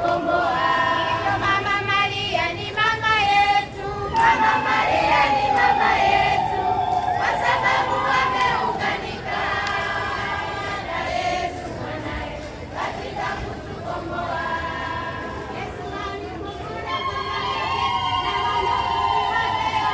kutukomboa. Mama Maria ni mama yetu, Mama Maria ni mama yetu, kwa sababu ameunganika na Yesu mwanaye katika kutukomboa. Yesu ni Mungu na mama yake na wana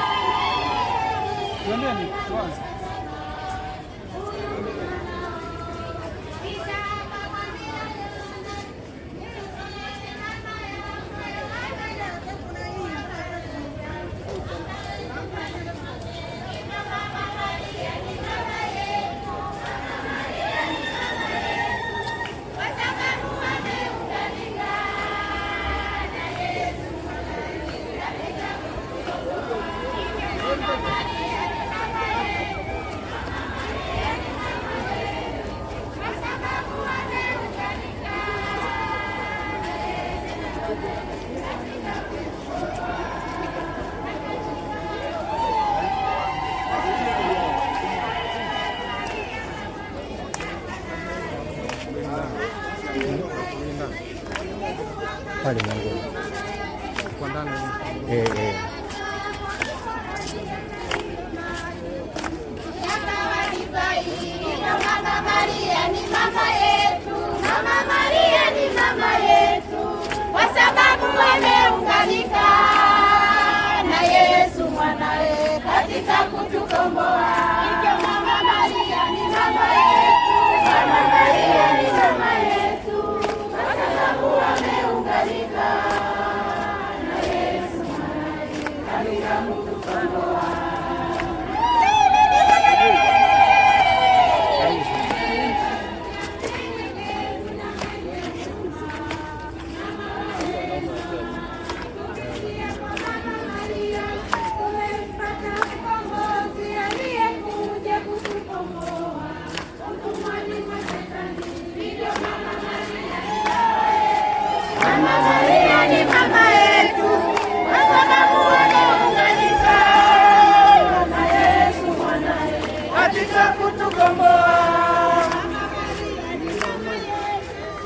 pale mlangoni kwa ndani. Mama Maria ni mama yetu, Mama Maria ni mama yetu, kwa sababu ameunganika na Yesu mwanae katika kutukomboa. Mama Maria ni mama yetu, Mama Maria ni mama yetu, kwa sababu ameunganika na Yesu mwanae katika kutukomboa.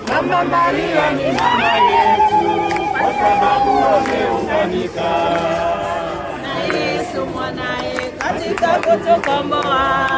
Mama Maria ni mama yetu, kwa sababu ameunganika na Yesu mwanae katika kutukomboa.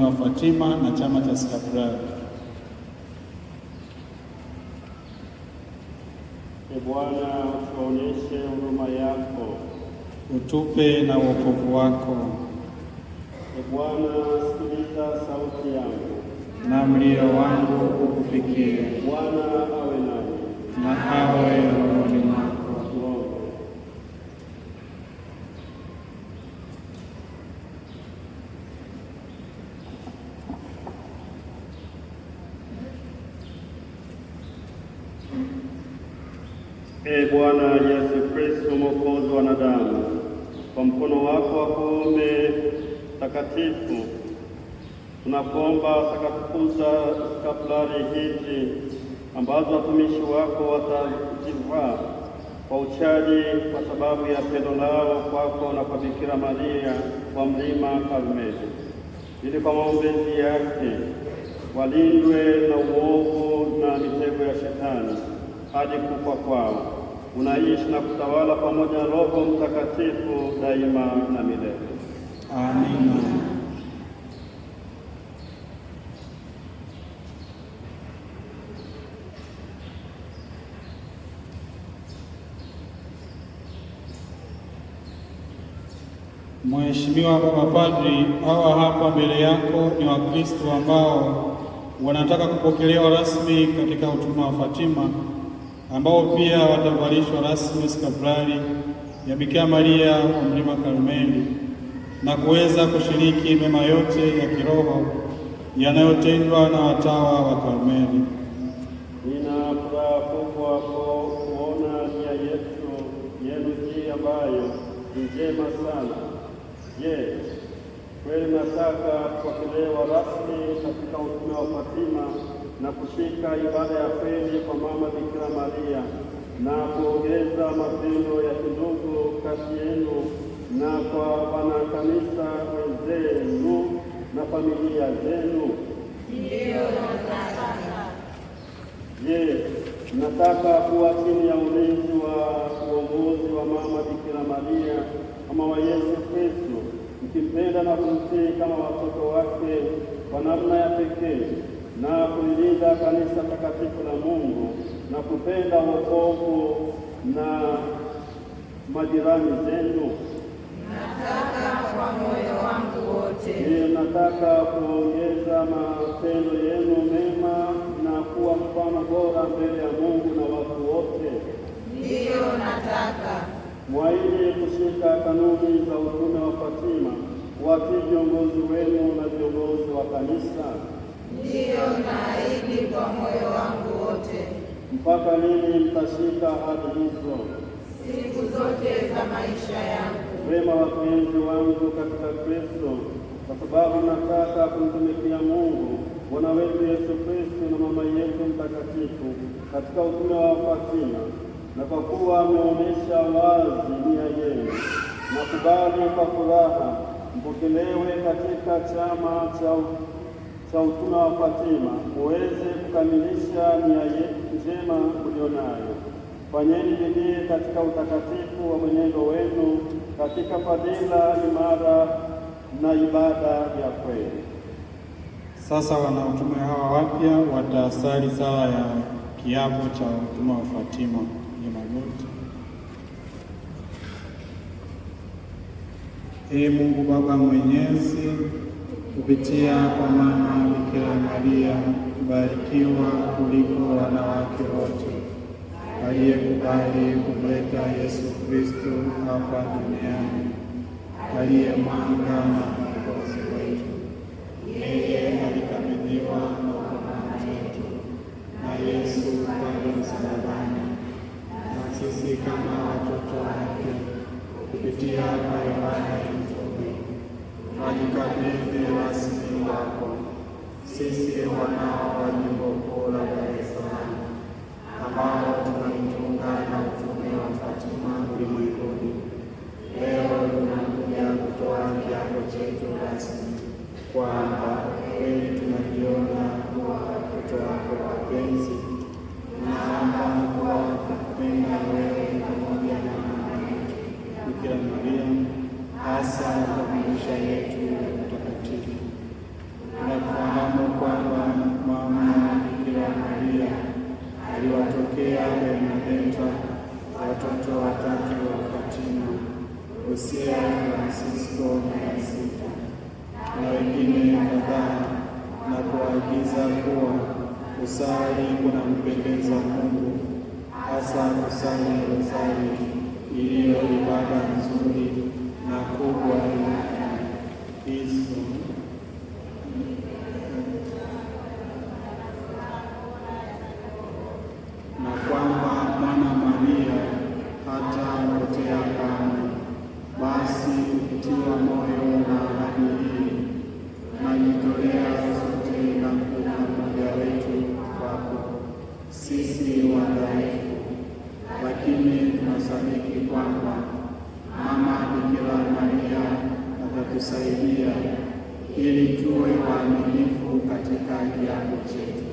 wa Fatima na chama cha Skabrari. Ee Bwana, tuonyeshe huruma yako, utupe na wokovu wako. Ee Bwana, sikiliza sauti yangu, na mlio wangu ukufikie. Bwana awe nami, na awe rohoni mwako. Ee Bwana Yesu Kristo, Mwokozi wa wanadamu, kwa mkono wako wa kuume takatifu tunakuomba takatifuza skaplari hizi ambazo watumishi wako watazivaa kwa uchaji kwa sababu ya pendo lao kwako na kwa Bikira Maria kwa mlima Karmeli, ili kwa maombezi yake walindwe na uovu na mitego ya Shetani hadi kufa kwao. Unaishi na kutawala pamoja na Roho Mtakatifu daima na milele. Amina. Mheshimiwa Baba Padri, hawa hapa mbele yako ni Wakristo ambao wanataka kupokelewa rasmi katika utume wa Fatima, ambao pia watavalishwa rasmi skabrari ya Bikira Maria wa mlima Karmeli na kuweza kushiriki mema yote ya kiroho yanayotendwa na watawa wa Karmeli. Nina furaha kubwa kuona nia yenu hii ambayo ni njema sana. Je, kweli nataka kupokelewa rasmi katika utume wa Fatima na kushika ibada ya kweli kwa Mama Bikira Maria na kuongeza mapendo ya kindugu kati yenu na kwa wanakanisa wenzenu na familia zenu? Ndiyo, nataka. Je, nataka kuwa chini ya ulinzi wa uongozi wa Mama Bikira Maria kama wa Yesu Kristo, mkimpenda na kumtii kama watoto wake kwa namna ya pekee, na kulilinda kanisa takatifu la Mungu na kupenda wokovu na majirani zenu? Nataka kwa moyo wangu wote. Ndiyo, nataka kuongeza matendo yenu mema na kuwa mfano bora mbele ya Mungu na watu wote. Ndiyo, nataka. Mwahidi kushika kanuni za utume wa Fatima, kuwatii viongozi wenu na viongozi wa kanisa? Ndiyo, naahidi kwa moyo wangu wote. Mpaka lini mtashika ahadi hizo? Siku zote za maisha yangu. Wema wapenzi wangu katika Kristo, kwa sababu nataka kumtumikia Mungu Bwana wetu Yesu Kristo na mama yetu mtakatifu katika utume wa Fatima, na kwa kuwa ameonyesha wazi nia yenu, na kubali kwa furaha mpokelewe katika chama cha utume wa Fatima, muweze kukamilisha nia njema mlionayo. Fanyeni bidii katika utakatifu wa mwenendo wenu, katika fadhila imara na ibada ya kweli. Sasa wanautume hawa wapya watasali sala ya kiapo cha utume wa Fatima. Ni magoti. Ee Mungu Baba Mwenyezi, kupitia kwa Mama Bikira Maria mbarikiwa kuliko wanawake wote, aliyekubali kumleta Yesu Kristo hapa duniani, aliye mwanga na mwokozi wetu. Yeye alikabidhiwa mama yetu na Yesu pale msalabani, na sisi kama watoto wake kupitia kwa Yohana Mtume alikabidhi rasmi wako sisi wanao wa jimbo kuu la Dar es Salaam, ambao tunamtunga na utume wa Fatima ulimwenguni. Leo tunakuja kutoa kiapo chetu rasmi kwamba kweli tunajiona kuwa watoto wako wapenzi. Tunaomba kuwa kupenda wewe pamoja na mama yetu Bikira Maria, hasa kwa maisha yetu mtakatifu. Fahamu kwamba mama Bikira Maria aliwatokea Bernadeta watoto watatu wa Fatima, Hosea, Francisco na Yasinta na wengine kadhaa, na kuagiza kuwa kusali kunampendeza Mungu, hasa kusali rozari iliyo ibada nzuri na kubwa hizo na kwamba Mwana Maria hatapotea kamwe. Basi ukitiwa moyo na ahadi hii, najitolea sote na kila mmoja wetu kwako, sisi wadhaifu, lakini tunasadiki kwamba Mama Bikira Maria atatusaidia ili tuwe waaminifu katika kiapo chetu,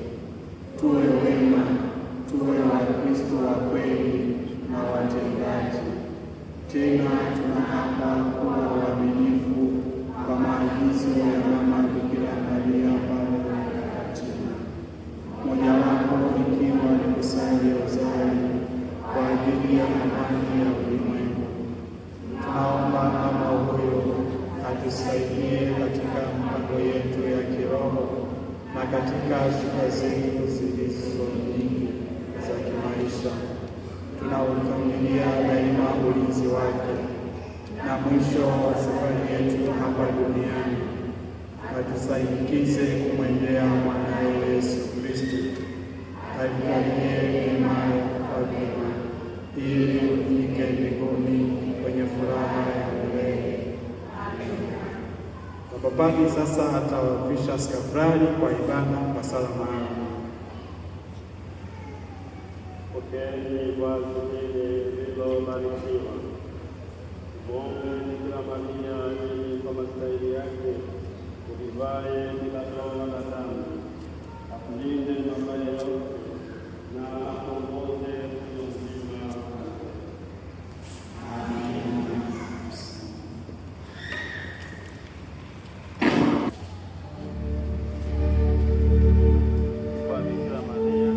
tuwe wema, tuwe Wakristo wa kweli na watendaji. Tena tunaapa kuwa waaminifu kwa maagizo ya Mama Bikira Maria pale Fatima, mojawapo ikiwa ni kusali rozari kwa ajili ya amani ya ulimwengu. Tunaomba Mama huyo atusaidie katika mipango yetu ya kiroho na katika shida zetu zilizo nyingi za kimaisha. Tunaukamilia daima ulinzi wake, na mwisho wa safari yetu hapa duniani atusindikize kumwendea mwanaye Yesu Kristo aliye neema ya fadhili, ili ufike mbinguni kwenye furaha ya milele. Mapapadi sasa atawapisha skafrari kwa ibada kwa sala maalum. Pokeeni vazi hili lililobarikiwa. Muombe Bikira Maria ili kwa mastahili yake ulivae bila doa na dhambi, akulinde mabaya yote na akuongoze uzima. Bikira Maria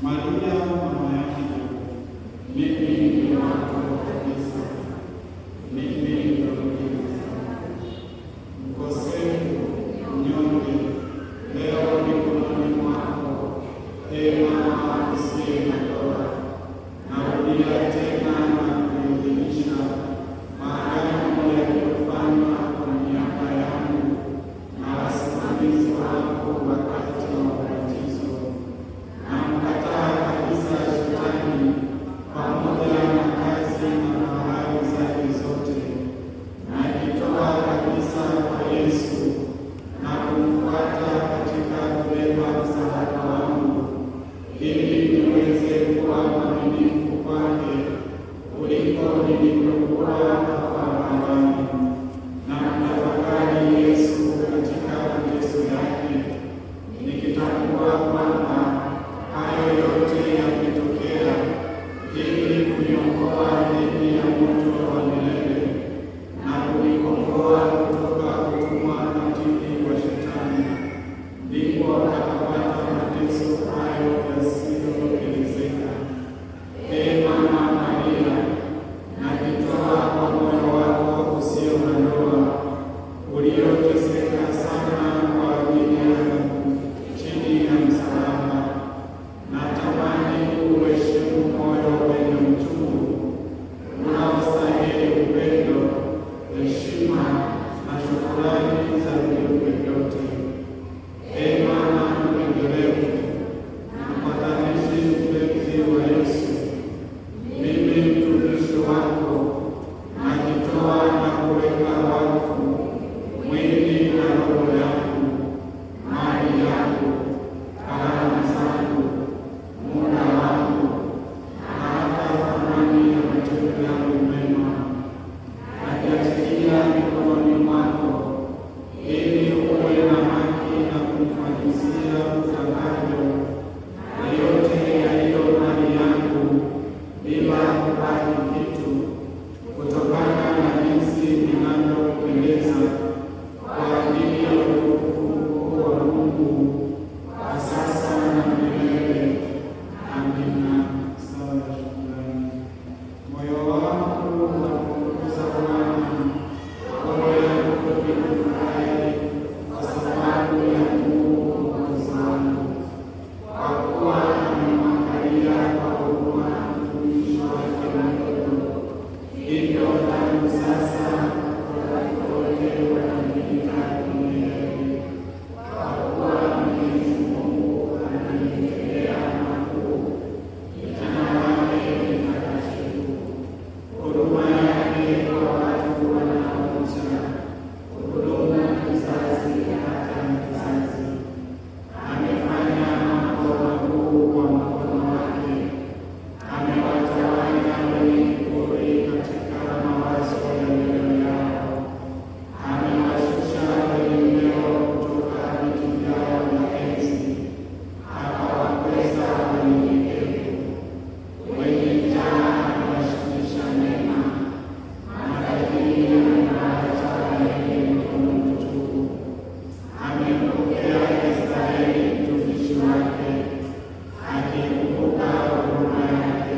Maria mama yangu, mimi ni wako kabisa, mimi ndio mkosefu, mnyonge, leo mikononi mwako, ee mama usiye na doa. Narudia tena na kuidhinisha maagano yaliyofanywa kwa niaba yangu na wasimamizi wako wakati wa ubatizo. Namkataa kabisa Shetani pamoja na kazi na fahari zake zote. Najitoa kabisa kwa Yesu na kumfuata katika kubeba msalaba wangu, ili niweze kuwa mwaminifu kwake kuliko nilivyokuwa hapa awali. Na mtafakari Yesu katika mateso yake, nikitambua kwamba hayo yote yametokea ili kuniokoa dhidi ya moto wa milele na kunikomboa kutoka utumwa katili wa Shetani. Ndipo atapata mateso hayo yasiyoelezeka. Ee Mama Maria, najitoa kwa moyo wako usio na doa, ulioteseka sana kwa ajili yangu chini ya msalaba. Natamani uheshimu moyo wenye uchungu unaostahili upendo, heshima na shukrani za viumbe vyote. Ee Mama mpendelevu na mpatanishi mpenzi wa Yesu, mimi mtumishi wako najitoa na kuweka wakfu mwili na roho yangu, mali yangu, karama zangu, muda wangu na hata thamani ya matendo yangu mema. Najiachilia mikononi mwako, ili uwe na haki na kunifanyizia utakavyo na yote yaliyo mali yangu, bila kubaki kitu, kutokana na jinsi ninavyopendeza, kwa ajili ya utukufu wa Mungu kwa sasa na milele. Amina. Sala ya shukrani. Moyo wangu unamtukuza Bwana, roho yangu inafurahi kwa sababu ya Mungu Mwokozi wangu, kwa kuwa amemwangalia kwa huruma mtumishi wake mdogo. Hivyo tangu sasa watu wote watamuita mwenye heri, kwa kuwa Mwenyezi Mungu ananitendea makuu. Jina lake ni takatifu. Huruma yake kwa watu wanaomcha hudumu kizazi hata kizazi. Amefanya mambo makuu kwa mkono wake, amewatawanya wenye kiburi katika mawazo ya mioyo yao. Amewashusha wenye vyeo kutoka viti vyao vya enzi, akawakweza wanyenyekevu. Wenye njaa amewashibisha mema, matajiri amewaacha wenye mikono mitupu. Amempokea Israeli mtumishi wake, akikumbuka huruma yake,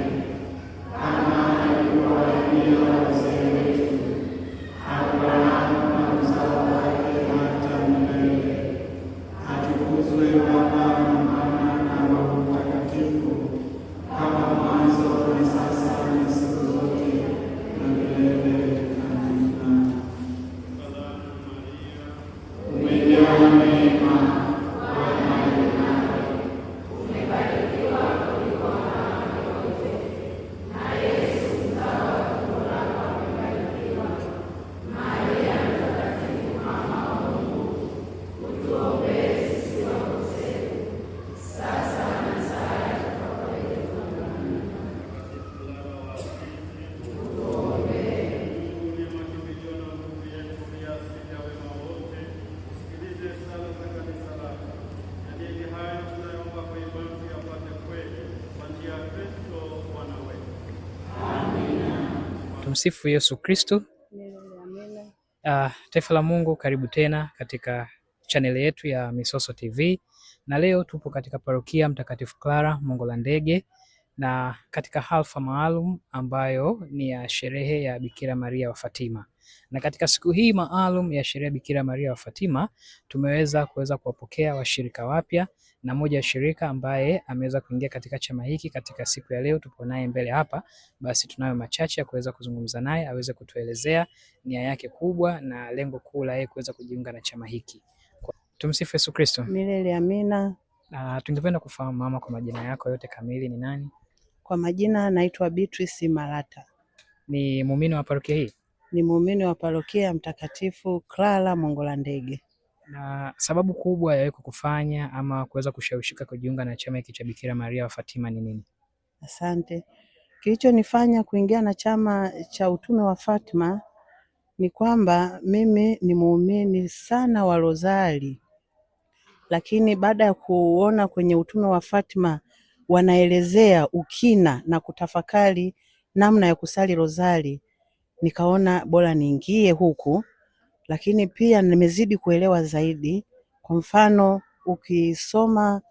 kama alivyowaambia wazee wetu, Abrahamu na uzao wake hata milele. Atukuzwe Baba na Mwana na Roho Mtakatifu, kama mwanzo na sasa na siku zote na milele. Amina. Umejaa neema, Bwana yu nawe, umebarikiwa kuliko wanawake wote, na Yesu mzao wa tumbo lako amebarikiwa. Maria Mtakatifu, mama wa Mungu, utuombee sisi wakosefu, sasa na saa ya kufa kwetu. Amina. Utuombee. Tumsifu Yesu Kristo. Taifa la Mungu, karibu tena katika channel yetu ya Misoso TV, na leo tupo katika parokia Mtakatifu Clara Mongolandege na katika halfa maalum ambayo ni ya sherehe ya Bikira Maria wa Fatima. Na katika siku hii maalum ya sherehe ya Bikira Maria wa Fatima tumeweza kuwapokea washirika wapya, na moja ya shirika ambaye ameweza kuingia katika chama hiki katika siku ya leo tupo naye mbele hapa. Basi tunayo machache ya kuweza kuzungumza naye aweze kutuelezea nia yake kubwa na lengo kuu la yeye kuweza kujiunga na chama hiki. Tumsifu Yesu Kristo. Milele amina. Tungependa kufahamu mama, kwa majina yako yote kamili ni nani? Kwa majina naitwa Beatrice Malata. Ni muumini wa parokia hii? Ni muumini wa parokia ya Mtakatifu Clara Mongolandege. Na sababu kubwa ya wewe kukufanya ama kuweza kushawishika kujiunga na chama hiki cha Bikira Maria wa Fatima ni nini? Asante. Kilichonifanya kuingia na chama cha utume wa Fatima ni kwamba mimi ni muumini sana wa rozari, lakini baada ya kuona kwenye utume wa Fatima wanaelezea ukina na kutafakari namna ya kusali rozari, nikaona bora niingie huku. Lakini pia nimezidi kuelewa zaidi. Kwa mfano, ukisoma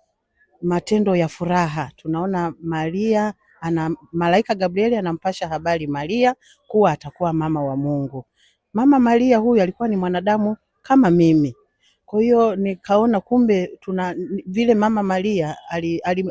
Matendo ya Furaha tunaona Malaika Gabrieli anampasha habari Maria kuwa atakuwa mama wa Mungu. Mama Maria huyu alikuwa ni mwanadamu kama mimi. Kwa hiyo nikaona kumbe vile mama Maria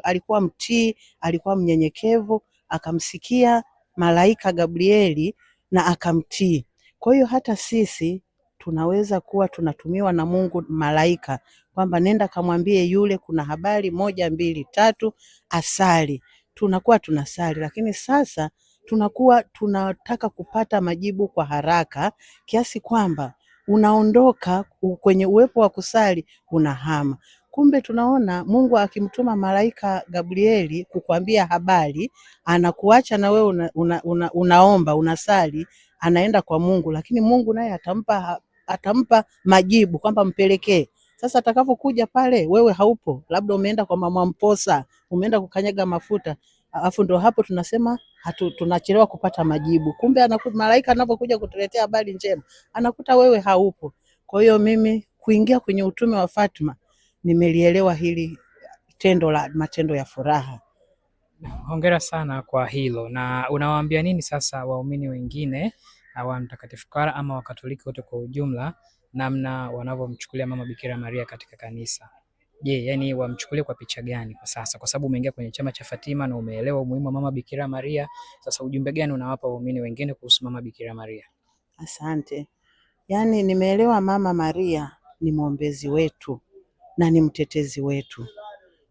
alikuwa mtii, alikuwa mnyenyekevu, akamsikia Malaika Gabrieli na akamtii. Kwa hiyo hata sisi tunaweza kuwa tunatumiwa na Mungu malaika kwamba nenda kamwambie yule kuna habari 1, 2, 3 asali. Tunakuwa tunasali, lakini sasa tunakuwa tunataka kupata majibu kwa haraka kiasi kwamba unaondoka kwenye uwepo wa kusali unahama. Kumbe tunaona Mungu akimtuma Malaika Gabrieli kukwambia habari, anakuacha na wewe unaomba, unasali, anaenda kwa Mungu, lakini Mungu naye atampa majibu kwamba mpelekee. Sasa atakapokuja pale wewe haupo, labda umeenda kwa mama Mposa, umeenda kukanyaga mafuta, alafu ndo hapo tunasema tunachelewa kupata majibu. Kumbe malaika anapokuja kutuletea habari njema anakuta wewe haupo. Kwa hiyo mimi kuingia kwenye utume wa Fatima nimelielewa hili tendo la matendo ya furaha. Hongera sana kwa hilo. Na unawaambia nini sasa waumini wengine wa Mtakatifu Clara ama Wakatoliki wote kwa ujumla, namna wanavyomchukulia mama Bikira Maria katika kanisa? Je, yani wamchukulie kwa picha gani kwa sasa, kwa sababu umeingia kwenye chama cha Fatima na umeelewa umuhimu wa mama Bikira Maria? Sasa ujumbe gani unawapa waumini wengine kuhusu mama Bikira Maria? Asante. Yani nimeelewa mama Maria ni mwombezi wetu na ni mtetezi wetu.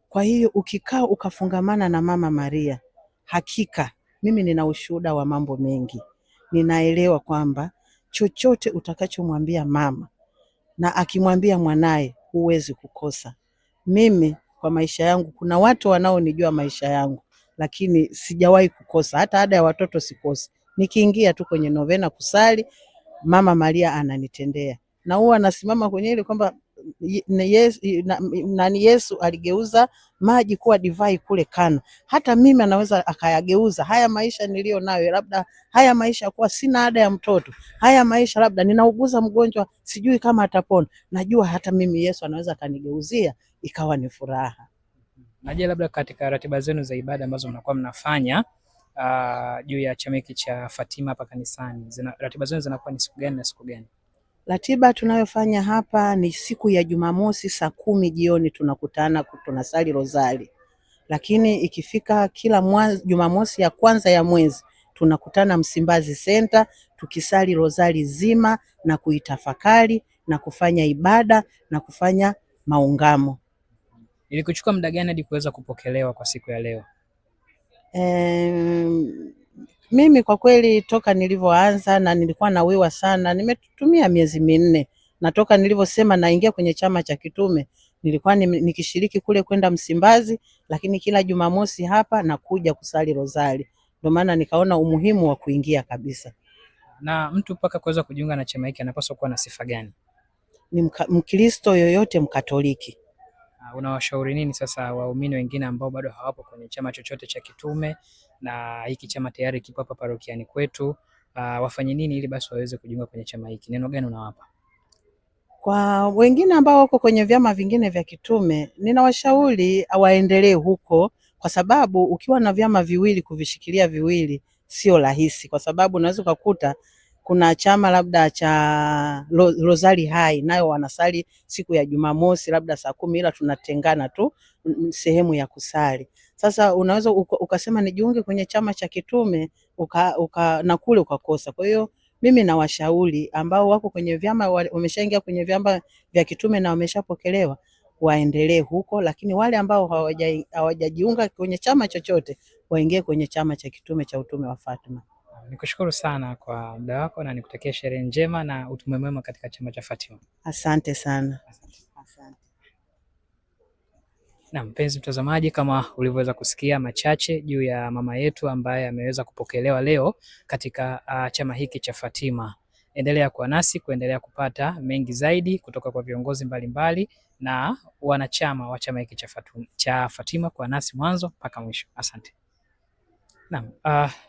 Kwa hiyo ukikaa ukafungamana na mama Maria, hakika mimi nina ushuhuda wa mambo mengi. Ninaelewa kwamba chochote utakachomwambia mama na akimwambia mwanae huwezi kukosa. Mimi kwa maisha yangu, kuna watu wanaonijua maisha yangu, lakini sijawahi kukosa. Hata ada ya watoto sikosi. Nikiingia tu kwenye novena kusali, mama Maria ananitendea. Na huwa nasimama kwenye ile kwamba Yesu aligeuza maji kuwa divai kule Kana. Hata mimi anaweza akayageuza. Haya maisha nilio nayo, labda haya maisha kuwa sina ada ya mtoto, haya maisha labda ninauguza mgonjwa sijui kama atapona, najua hata mimi Yesu anaweza kanigeuzia ikawa ni furaha. Na je, labda katika ratiba zenu za ibada ambazo mnakuwa mnafanya juu ya chama hiki cha Fatima hapa kanisani, ratiba zenu zinakuwa ni siku gani na siku gani? Ratiba tunayofanya hapa ni siku ya Jumamosi saa 10 jioni tunakutana tunasali rozari. Lakini ikifika kila Jumamosi ya kwanza ya mwezi tunakutana Msimbazi Center tukisali rozari zima na kuitafakari na kufanya ibada na kufanya maungamo. Ili kuchukua muda gani hadi kuweza kupokelewa kwa siku ya leo? Mimi kwa kweli toka nilivyoanza na nilikuwa nawiwa sana, nimetumia miezi 4. Na toka nilivyosema naingia kwenye chama cha kitume, nilikuwa nikishiriki kule kwenda Msimbazi, lakini kila Jumamosi hapa nakuja kusali rozari. Ndio maana nikaona umuhimu wa kuingia kabisa. Na mtu mpaka kuweza kujiunga na chama hiki anapaswa kuwa na sifa gani? Ni Mkristo yoyote Mkatoliki. Unawashauri nini sasa waumini wengine ambao bado hawapo kwenye chama chochote cha kitume na hiki chama tayari kipo hapa parokiani kwetu, wafanye nini ili basi waweze kujiunga kwenye chama hiki? Neno gani unawapa? Kwa wengine ambao wako kwenye vyama vingine vya kitume, ninawashauri waendelee huko, kwa sababu ukiwa na vyama viwili, kuvishikilia viwili sio rahisi, kwa sababu unaweza kukuta kuna chama labda cha Rozari Hai, nayo wanasali siku ya Jumamosi labda saa 10, ila tunatengana tu sehemu ya kusali. Sasa unaweza ukasema nijiunge kwenye chama cha kitume na kule ukakosa. Kwa hiyo mimi na washauri ambao wako kwenye vyama, wameshaingia kwenye vyama vya kitume na wameshapokelewa, waendelee huko, lakini wale ambao hawajajiunga kwenye chama chochote waingie kwenye chama cha kitume cha utume wa Fatima. Nikushukuru sana kwa muda wako na nikutakia sherehe njema na utume mwema katika chama cha Fatima. Asante sana. Asante. Na mpenzi mtazamaji, kama ulivyoweza kusikia machache juu ya mama yetu ambaye ameweza kupokelewa leo katika chama hiki cha Fatima. Endelea kuwa nasi kuendelea kupata mengi zaidi kutoka kwa viongozi mbalimbali na wanachama wa chama hiki cha Fatima. Kwa nasi mwanzo mpaka mwisho. Asante. Naam,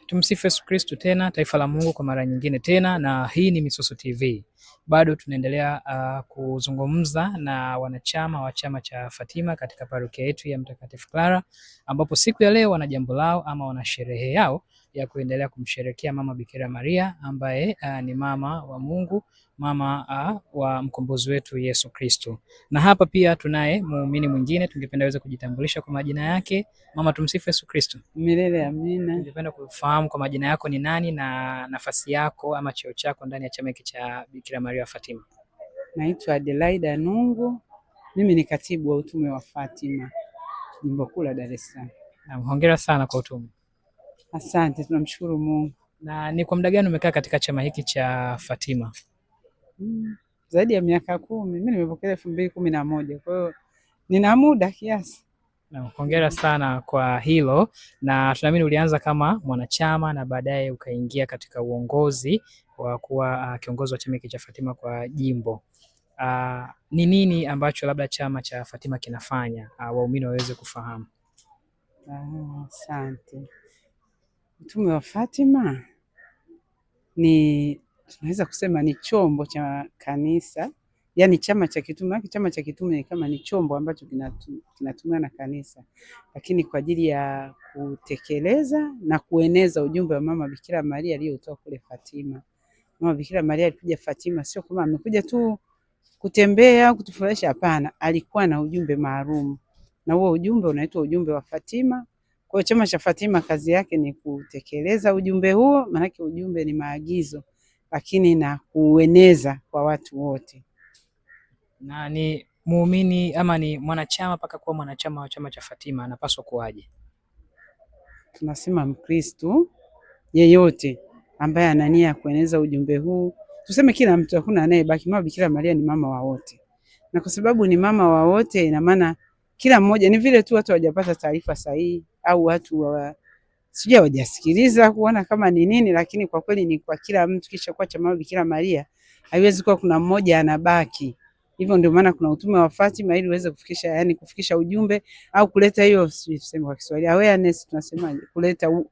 tumsifu Yesu Kristo tena, taifa la Mungu, kwa mara nyingine tena, na hii ni Misoso TV. Bado tunaendelea kuzungumza na wanachama wa chama cha Fatima katika parokia yetu ya Mtakatifu Clara, ambapo siku ya leo wana jambo lao ama wana sherehe yao ya kuendelea kumsherekea Mama Bikira Maria ambaye ni mama wa Mungu, mama wa mkombozi wetu Yesu Kristo. Na hapa pia tunaye muumini mwingine, tungependa aweze kujitambulisha kwa majina yake. Mama, tumsifu Yesu Kristo. Milele amina. Ningependa kufahamu kwa majina yako ni nani na nafasi yako ama cheo chako ndani ya chama hiki cha Bikira Maria wa Fatima. Naitwa Adelaida Nungu. Mimi ni katibu wa utume wa Fatima, Jimbo Kuu la Dar es Salaam. Hongera sana kwa utume. Asante, tunamshukuru Mungu. Na ni kwa muda gani umekaa katika chama hiki cha Fatima? Zaidi ya miaka 10. Mimi nimepokea 2011. Kwa hiyo nina muda kiasi. Na hongera sana kwa hilo, na tunaamini ulianza kama mwanachama na baadaye ukaingia katika uongozi wa kuwa kiongozi wa chama hiki cha Fatima kwa jimbo. Ni nini ambacho labda chama cha Fatima kinafanya waumini waweze kufahamu? Asante. Utume wa Fatima tunaweza kusema ni chombo cha kanisa, yani chama cha kitume. Chama cha kitume ni kama ni chombo ambacho kinatumiwa na kanisa, lakini kwa ajili ya kutekeleza na kueneza ujumbe wa Mama Bikira Maria aliyotoa kule Fatima. Mama Bikira Maria alikuja Fatima sio kama amekuja tu kutembea kutufurahisha, hapana, alikuwa na ujumbe maalum, na huo ujumbe unaitwa ujumbe wa Fatima. Kwa hiyo chama cha Fatima kazi yake ni kutekeleza ujumbe huo, maana ujumbe ni maagizo, lakini na kueneza kwa watu wote. Na ni muumini ama ni mwanachama, mpaka kuwa mwanachama wa chama cha Fatima anapaswa kuwaje? Tunasema Mkristo yeyote ambaye ana nia ya kueneza ujumbe huu, tuseme kila mtu, hakuna anayebaki. Mama Bikira Maria ni mama wa wote, na kwa sababu ni mama wa wote, ina maana kila mmoja, ni vile tu watu hawajapata taarifa sahihi au watu sijui hawajasikiliza kuona kama ni nini, lakini kwa kweli ni kwa kila mtu. Kisha kwa chama Bikira Maria haiwezi kuwa kuna mmoja anabaki. Hivyo ndio maana kuna utume wa Fatima, ili uweze kufikisha ujumbe au kuleta hiyo, tuseme kwa Kiswahili awareness, tunasema kuleta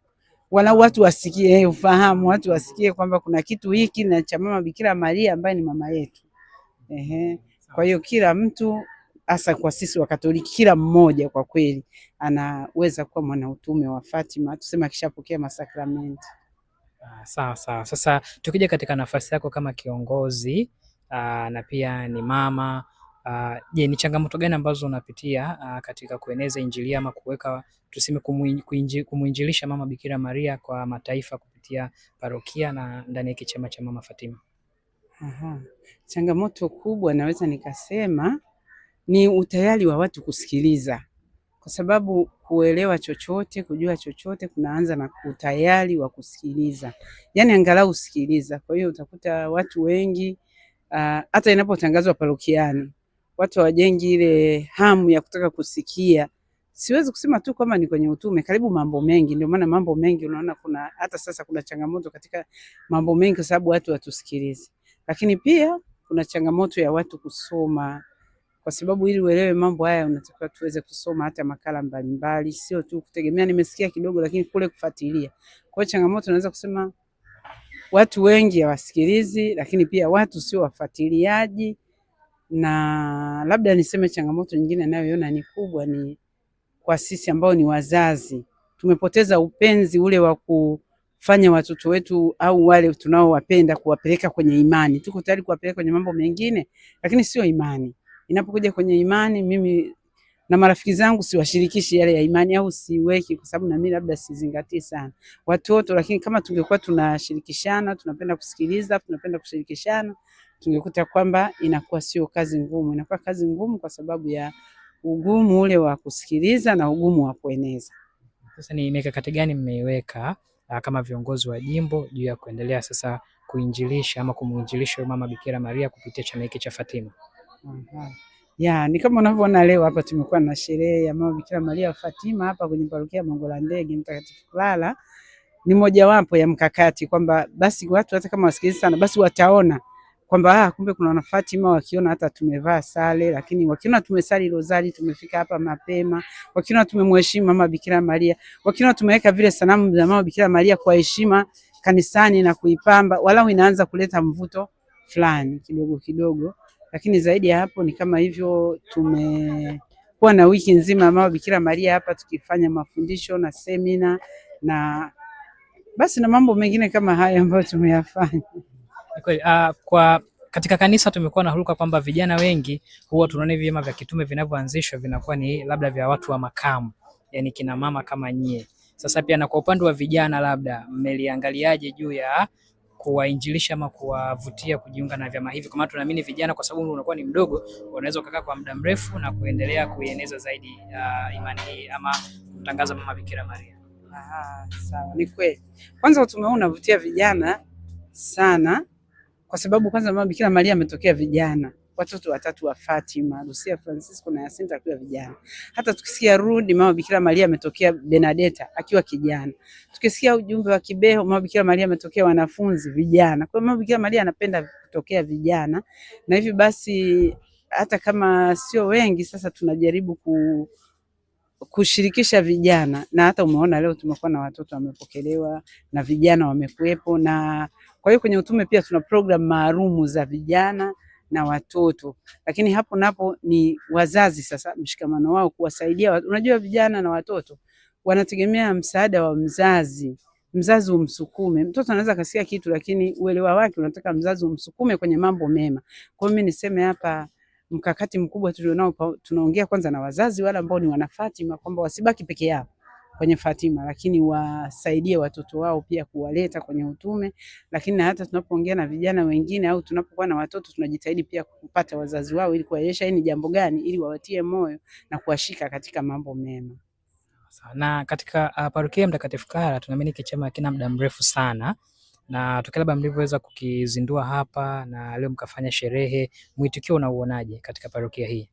wala watu wasikie, ufahamu, watu wasikie kwamba kuna kitu hiki na cha Mama Bikira Maria ambaye ni mama yetu. Kwa hiyo kila mtu, hasa kwa sisi wa Katoliki, kila mmoja kwa kweli anaweza kuwa mwana utume wa Fatima, tuseme akishapokea masakramenti. Sawa. Sasa tukija katika nafasi yako kama kiongozi na pia ni mama, je, ni changamoto gani ambazo unapitia katika kueneza Injili ama kuweka, tuseme, kumuinjilisha Mama Bikira Maria kwa mataifa kupitia parokia na ndani ya chama cha Mama Fatima? Changamoto kubwa naweza nikasema ni utayari wa watu kusikiliza, kwa sababu kuelewa chochote, kujua chochote kunaanza na utayari wa kusikiliza, yani angalau usikiliza. Kwa hiyo utakuta watu wengi hata inapotangazwa parokiani watu hawajengi ile hamu ya kutaka kusikia. Siwezi kusema tu kama ni kwenye utume, karibu mambo mengi. Ndio maana mambo mengi unaona hata sasa kuna changamoto katika mambo mengi, kwa sababu watu watusikilize. Lakini pia kuna changamoto ya watu kusoma, kwa sababu ili uelewe mambo haya unatakiwa tuweze kusoma hata makala mbalimbali, sio tu kutegemea nimesikia kidogo, lakini kule kufuatilia. Kwa hiyo changamoto naweza kusema watu wengi hawasikilizi, lakini pia watu sio wafuatiliaji. Na labda niseme changamoto nyingine nayoiona ni kubwa ni kwa sisi ambao ni wazazi. Tumepoteza upenzi ule wa kufanya watoto wetu au wale tunaowapenda kuwapeleka kwenye imani. Tuko tayari kuwapeleka kwenye mambo mengine, lakini sio imani. Inapokuja kwenye imani, mimi na marafiki zangu siwashirikishi yale ya imani au siweki, kwa sababu na mimi labda sizingatii sana watoto. Lakini kama tungekuwa tunashirikishana, tunapenda kusikiliza, tunapenda kushirikishana, tungekuta kwamba inakuwa sio kazi ngumu. Inakuwa kazi ngumu kwa sababu ya ugumu ule wa kusikiliza na ugumu wa kueneza. Sasa ni mikakati gani mmeiweka kama viongozi wa jimbo juu ya kuendelea sasa kuinjilisha ama kumuinjilisha Mama Bikira Maria kupitia chama hiki cha Fatima? Ni kama unavyoona leo hapa tumekuwa na sherehe ya Mama Bikira Maria wa Fatima hapa kwenye parokia Mongolandege Mtakatifu Clara. Ni mojawapo ya mkakati kwamba basi watu hata kama wasikiliza sana basi wataona kwamba kumbe kuna wana Fatima, wakiona hata tumevaa sare, lakini wakiona tumesali rozari, tumefika hapa mapema, wakiona tumemheshimu Mama Bikira Maria, wakiona tumeweka vile sanamu za Mama Bikira Maria kwa heshima kanisani na kuipamba, walau inaanza kuleta mvuto fulani kidogo kidogo. Lakini zaidi ya hapo ni kama hivyo, tumekuwa na wiki nzima Mama Bikira Maria hapa tukifanya mafundisho na semina na basi na mambo mengine kama haya ambayo tumeyafanya. Kwa katika kanisa tumekuwa na huruka kwamba vijana wengi huwa tunaona vyama vya kitume vinavyoanzishwa vinakuwa ni labda vya watu wa makamu, yani kina mama kama nyie. Sasa pia na kwa upande wa vijana, labda mmeliangaliaje juu ya kuwainjilisha ama kuwavutia kujiunga na vyama hivi? Kwa maana tunaamini vijana, kwa sababu unakuwa ni mdogo, unaweza kukaa kwa muda mrefu na kuendelea kuieneza zaidi imani hii ama kutangaza Mama Bikira Maria. Sawa, ni kweli. Kwanza tumeona unavutia vijana sana kwa sababu kwanza Mama Bikira Maria ametokea vijana, watoto watatu wa Fatima, Lucia, Francisco na Jacinta akiwa vijana. Hata tukisikia rudi Mama Bikira Maria ametokea Benedetta akiwa kijana. Tukisikia ujumbe wa Kibeho Mama Bikira Maria ametokea wanafunzi vijana. Kwa Mama Bikira Maria anapenda kutokea vijana, na hivi basi hata kama sio wengi sasa tunajaribu kushirikisha vijana, na hata umeona leo tumekuwa na watoto wamepokelewa na vijana wamekuepo. Na kwa hiyo kwenye utume pia tuna program maalumu za vijana na watoto, lakini hapo napo ni wazazi sasa mshikamano wao kuwasaidia. Unajua vijana na watoto wanategemea msaada wa mzazi. Mzazi umsukume. Mtoto anaweza kasikia kitu lakini uelewa wake unataka mzazi umsukume kwenye mambo mema. Kwa hiyo mimi niseme hapa mkakati mkubwa tulionao, tunaongea kwanza na wazazi wale ambao ni wana Fatima kwamba wasibaki peke yao kwenye Fatima, lakini wasaidie watoto wao pia kuwaleta kwenye utume. Lakini na hata tunapoongea na vijana wengine au tunapokuwa na watoto tunajitahidi pia kupata wazazi wao ili kuwaeleza hii ni jambo gani, ili wawatie moyo na kuwashika katika mambo mema. Na katika parokia Mtakatifu Clara tunaamini kichama kina muda mrefu sana, na tukio labda mlivyoweza kukizindua hapa na leo mkafanya sherehe, mwitikio unauonaje katika parokia hii?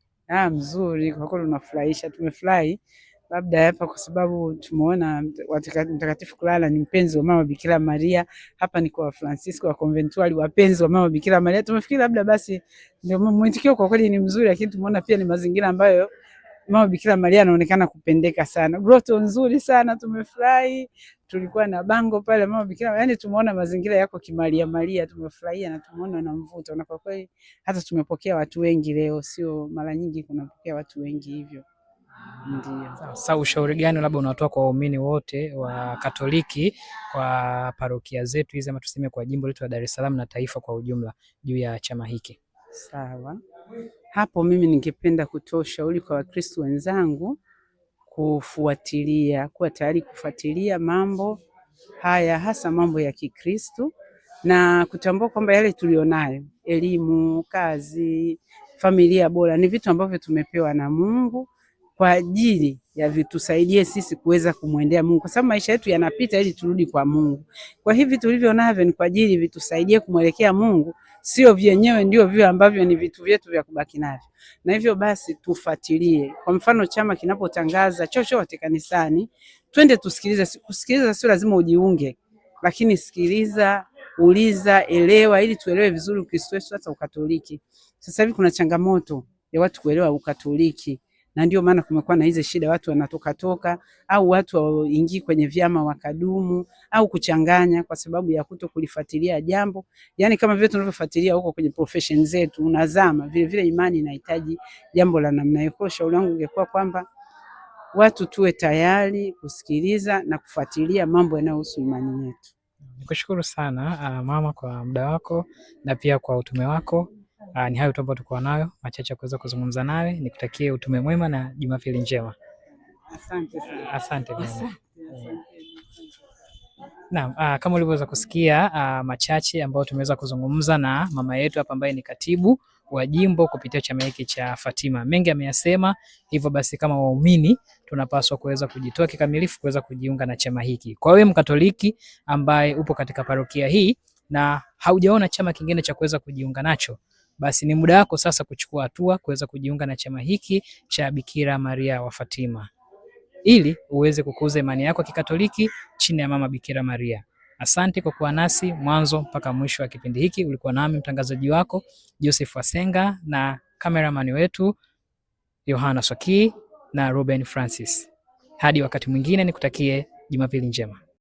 Mzuri, kwa kweli unafurahisha. Tumefurahi labda hapa kwa sababu tumeona Mtakatifu Clara ni mpenzi wa Mama Bikira Maria. Hapa ni kwa Francisco wa conventuali wapenzi wa Mama Bikira Maria. Tumefikiri labda basi ndio mwitikio kwa kweli ni mzuri, lakini tumeona pia ni mazingira ambayo Mama Bikira Maria anaonekana kupendeka sana. Grotto nzuri sana, tumefurahi. Tulikuwa na bango pale Mama Bikira, yani tumeona mazingira yako kimaria Maria, tumefurahia na tumeona na mvuto, na kwa kweli hata tumepokea watu wengi leo, sio mara nyingi kunapokea watu wengi hivyo. Ndio. Sasa ushauri gani labda unatoa kwa waumini wote wa Katoliki kwa parokia zetu hizi ama tuseme kwa jimbo letu la Dar es Salaam na taifa kwa ujumla juu ya chama hiki? Sawa. Hapo mimi ningependa kutoa ushauri kwa Wakristo wenzangu kufuatilia, kuwa tayari kufuatilia mambo haya, hasa mambo ya Kikristo, na kutambua kwamba yale tulionayo, elimu, kazi, familia bora, ni vitu ambavyo tumepewa na Mungu kwa ajili ya vitusaidie sisi kuweza kumwendea Mungu, kwa sababu maisha yetu yanapita ili turudi kwa Mungu. Kwa hivi tulivyo navyo ni kwa ajili vitusaidie kumwelekea Mungu, sio vyenyewe ndio vile ambavyo ni vitu vyetu vya kubaki navyo. Na hivyo basi tufuatilie. Kwa mfano chama kinapotangaza chochote kanisani, twende tusikilize. Kusikiliza sio lazima ujiunge, lakini sikiliza, uliza, elewa ili tuelewe vizuri Ukristo wetu hata Ukatoliki. Sasa hivi kuna changamoto ya watu kuelewa Ukatoliki. na ndio maana kumekuwa na hizo shida, watu wanatoka au watu waingii kwenye vyama wakadumu au kuchanganya kwa sababu ya kuto kulifuatilia jambo. Yani kama vile tunavyofuatilia huko kwenye profession zetu unazama, vile vile imani inahitaji jambo la namna hiyo. Kwa shauri langu ungekuwa kwamba watu tuwe tayari kusikiliza na kufuatilia mambo yanayohusu imani yetu. Nikushukuru sana mama kwa muda wako na pia kwa utume wako. Ni hayo tu ambayo tulikuwa nayo machache kuweza kuzungumza nawe. Nikutakie utume mwema na Jumapili njema. Asante sana. Asante mama. Naam, kama ulivyoweza kusikia machache ambayo tumeweza kuzungumza na mama yetu hapa ambaye ni katibu wa jimbo kupitia chama hiki cha Fatima. Mengi ameyasema, hivyo basi kama waumini tunapaswa kuweza kujitoa kikamilifu kuweza kujiunga na chama hiki. Kwa wewe Mkatoliki ambaye upo katika parokia hii na haujaona chama kingine cha kuweza kujiunga nacho, basi ni muda wako sasa kuchukua hatua kuweza kujiunga na chama hiki cha Bikira Maria wa Fatima, ili uweze kukuza imani yako Kikatoliki chini ya Mama Bikira Maria. Asante kwa kuwa nasi mwanzo mpaka mwisho wa kipindi hiki. Ulikuwa nami mtangazaji wako Joseph Wasenga na cameraman wetu Yohana Soki na Ruben Francis. Hadi wakati mwingine, nikutakie Jumapili njema.